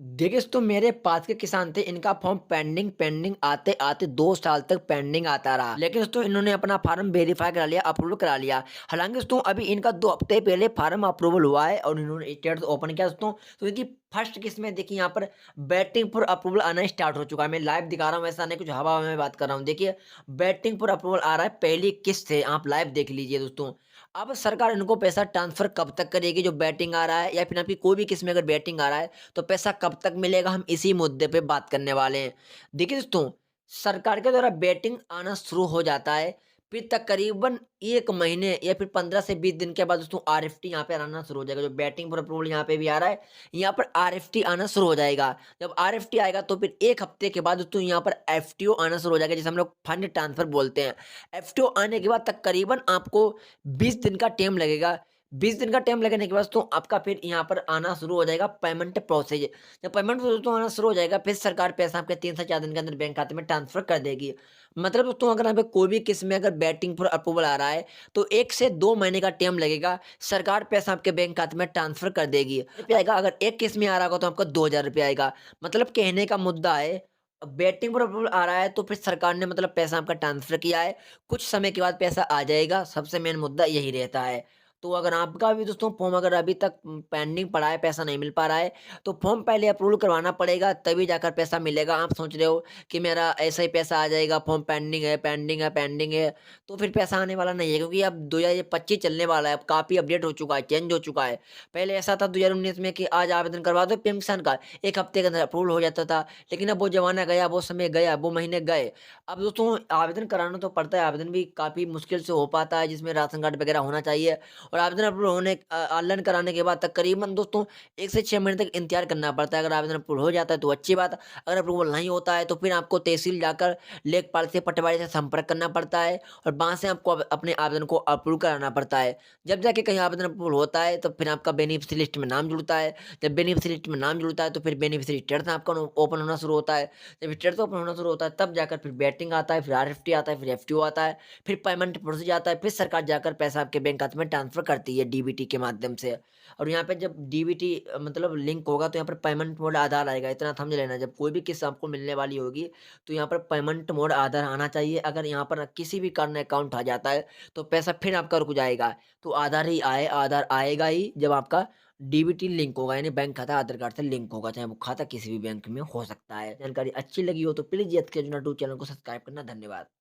देखिए दोस्तों, मेरे पास के किसान थे, इनका फॉर्म पेंडिंग पेंडिंग आते-आते 2 साल तक पेंडिंग आता रहा। लेकिन दोस्तों इन्होंने अपना फार्म वेरीफाई करा लिया, अप्रूवल करा लिया। हालाँकि दोस्तों अभी इनका 2 हफ्ते पहले फार्म अप्रूवल हुआ है और इन्होंने स्टेटस ओपन किया दोस्तों। तो इनकी फर्स्ट किस्त में देखिए यहाँ पर वेटिंग फॉर अप्रूवल आना स्टार्ट हो चुका है। मैं लाइव दिखा रहा हूँ, ऐसा नहीं कुछ हवा में बात कर रहा हूँ। देखिए वेटिंग फॉर अप्रूवल आ रहा है, पहली किस्त है, आप लाइव देख लीजिए दोस्तों। अब सरकार इनको पैसा ट्रांसफर कब तक करेगी, जो बैटिंग आ रहा है या फिर आपकी कोई भी किस्म में अगर बैटिंग आ रहा है तो पैसा कब तक मिलेगा, हम इसी मुद्दे पे बात करने वाले हैं। देखिए दोस्तों, सरकार के द्वारा बैटिंग आना शुरू हो जाता है, फिर तकरीबन 1 महीने या फिर 15 से 20 दिन के बाद दोस्तों आरएफटी यहाँ पे आना शुरू हो जाएगा। जो बैटिंग फॉर अप्रूवल यहाँ पे भी आ रहा है, यहाँ पर आरएफटी आना शुरू हो जाएगा। जब आरएफटी आएगा तो फिर 1 हफ्ते के बाद दोस्तों यहाँ पर एफटीओ आना शुरू हो जाएगा, जिसे हम लोग फंड ट्रांसफर बोलते हैं। एफटीओ आने के बाद तकरीबन आपको 20 दिन का टाइम लगेगा। 20 दिन का टाइम लगने के बाद तो आपका फिर यहाँ पर आना शुरू हो जाएगा पेमेंट प्रोसेस। जब पेमेंट प्रोसेस तो आना शुरू हो जाएगा, फिर सरकार पैसा आपके 3 से 4 दिन के अंदर बैंक खाते में ट्रांसफर कर देगी। मतलब दोस्तों अगर यहाँ पे कोई भी किस्म में अगर बैटिंग फॉर अप्रूवल आ रहा है, तो 1 से 2 महीने का टाइम लगेगा, सरकार पैसा आपके बैंक खाते में ट्रांसफर कर देगी। रुपया आएगा, अगर एक किस्त में आ रहा होगा तो आपका 2000 रुपये आएगा। मतलब कहने का मुद्दा है, बैटिंग फॉर अप्रूवल आ रहा है तो फिर सरकार ने मतलब पैसा आपका ट्रांसफर किया है, कुछ समय के बाद पैसा आ जाएगा, सबसे मेन मुद्दा यही रहता है। तो अगर आपका भी दोस्तों फॉर्म अगर अभी तक पेंडिंग पड़ा है, पैसा नहीं मिल पा रहा है, तो फॉर्म पहले अप्रूवल करवाना पड़ेगा, तभी जाकर पैसा मिलेगा। आप सोच रहे हो कि मेरा ऐसा ही पैसा आ जाएगा, फॉर्म पेंडिंग है, पेंडिंग है, पेंडिंग है, तो फिर पैसा आने वाला नहीं है, क्योंकि अब 2025 चलने वाला है, अब काफ़ी अपडेट हो चुका है, चेंज हो चुका है। पहले ऐसा था 2019 में कि आज आवेदन करवा दो पीएम किसान का, 1 हफ्ते के अंदर अप्रूवल हो जाता था। लेकिन अब वो ज़माना गया, वो समय गया, वो महीने गए। अब दोस्तों आवेदन कराना तो पड़ता है, आवेदन भी काफ़ी मुश्किल से हो पाता है, जिसमें राशन कार्ड वगैरह होना चाहिए। और आवेदन अप्रूव होने ऑनलाइन कराने के बाद तकरीबन दोस्तों 1 से 6 महीने तक इंतज़ार करना पड़ता है। अगर आवेदन अप्रूव हो जाता है तो अच्छी बात, अगर अप्रूवल नहीं होता है तो फिर आपको तहसील जाकर लेखपाल से, पटवारी से संपर्क करना पड़ता है और वहाँ से आपको अपने आवेदन को अप्रूव कराना पड़ता है। जब जाके कहीं आवेदन अप्रूवल होता है तो फिर आपका बेनिफिशियरी लिस्ट में नाम जुड़ता है। जब बेनिफिशियरी लिस्ट में नाम जुड़ता है तो फिर बेनिफिशियरी स्टेटस आपका ओपन होना शुरू होता है। जब स्टेटस ओपन होना शुरू होता है तब जाकर फिर बैटिंग आता है, फिर आरएफटी आता है, फिर एफटीओ आता है, फिर पेमेंट प्रोसीजर आता है, फिर सरकार जाकर पैसा आपके बैंक खाते में ट्रांसफर करती है डीबीटी के माध्यम से। और यहाँ पे जब डीबीटी मतलब लिंक होगा तो यहाँ पर पेमेंट मोड आधार आएगा, इतना समझ लेना। जब कोई भी किस्त आपको मिलने वाली होगी तो यहाँ पर पेमेंट मोड आधार आना चाहिए। अगर यहाँ पर किसी भी कारण अकाउंट आ जाता है तो पैसा फिर आपका रुक जाएगा। तो आधार आएगा ही जब आपका डीबीटी लिंक होगा, यानी बैंक खाता आधार कार्ड से लिंक होगा, चाहे वो खाता किसी भी बैंक में हो सकता है। जानकारी अच्छी लगी हो तो प्लीज़ चैनल को सब्सक्राइब करना। धन्यवाद।